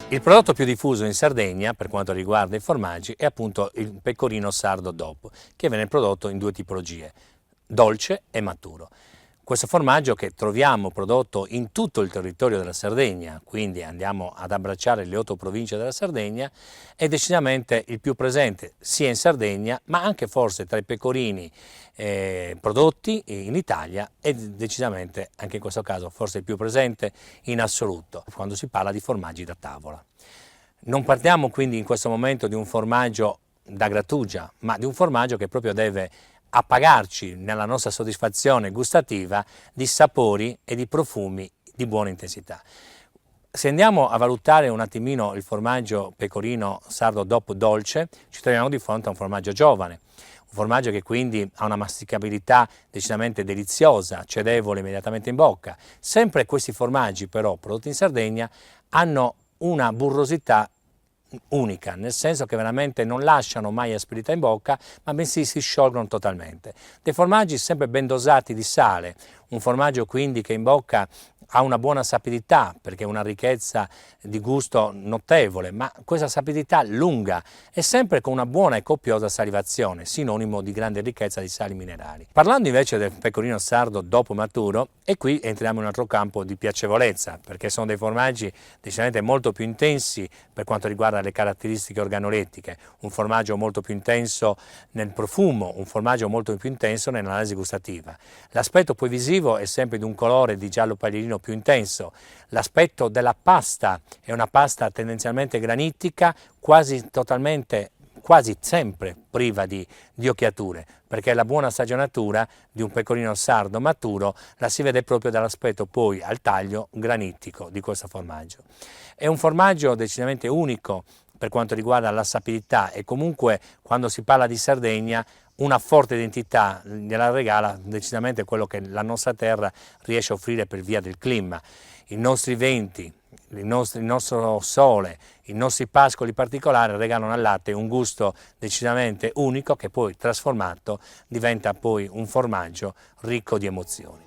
Il prodotto più diffuso in Sardegna per quanto riguarda i formaggi è appunto il pecorino sardo DOP, che viene prodotto in due tipologie, dolce e maturo. Questo formaggio, che troviamo prodotto in tutto il territorio della Sardegna, quindi andiamo ad abbracciare le 8 province della Sardegna, è decisamente il più presente sia in Sardegna, ma anche forse tra i pecorini prodotti in Italia, è decisamente anche in questo caso forse il più presente in assoluto quando si parla di formaggi da tavola. Non parliamo quindi in questo momento di un formaggio da grattugia, ma di un formaggio che proprio deve appagarci nella nostra soddisfazione gustativa di sapori e di profumi di buona intensità. Se andiamo a valutare un attimino il formaggio pecorino sardo DOP dolce, ci troviamo di fronte a un formaggio giovane, un formaggio che quindi ha una masticabilità decisamente deliziosa, cedevole immediatamente in bocca. Sempre questi formaggi però prodotti in Sardegna hanno una burrosità unica, nel senso che veramente non lasciano mai asperità in bocca, ma bensì si sciolgono totalmente. Dei formaggi sempre ben dosati di sale, un formaggio quindi che in bocca ha una buona sapidità perché è una ricchezza di gusto notevole, ma questa sapidità lunga e sempre con una buona e copiosa salivazione, sinonimo di grande ricchezza di sali minerali. Parlando invece del pecorino sardo dopo maturo, e qui entriamo in un altro campo di piacevolezza, perché sono dei formaggi decisamente molto più intensi per quanto riguarda le caratteristiche organolettiche, un formaggio molto più intenso nel profumo, un formaggio molto più intenso nell'analisi gustativa. L'aspetto poi visivo è sempre di un colore di giallo paglierino più intenso. L'aspetto della pasta è una pasta tendenzialmente granitica, quasi sempre priva di occhiature, perché la buona stagionatura di un pecorino sardo maturo la si vede proprio dall'aspetto poi al taglio granitico di questo formaggio. È un formaggio decisamente unico per quanto riguarda la sapidità e comunque quando si parla di Sardegna una forte identità gliela regala decisamente quello che la nostra terra riesce a offrire per via del clima. I nostri venti, il nostro sole, i nostri pascoli particolari regalano al latte un gusto decisamente unico che poi trasformato diventa poi un formaggio ricco di emozioni.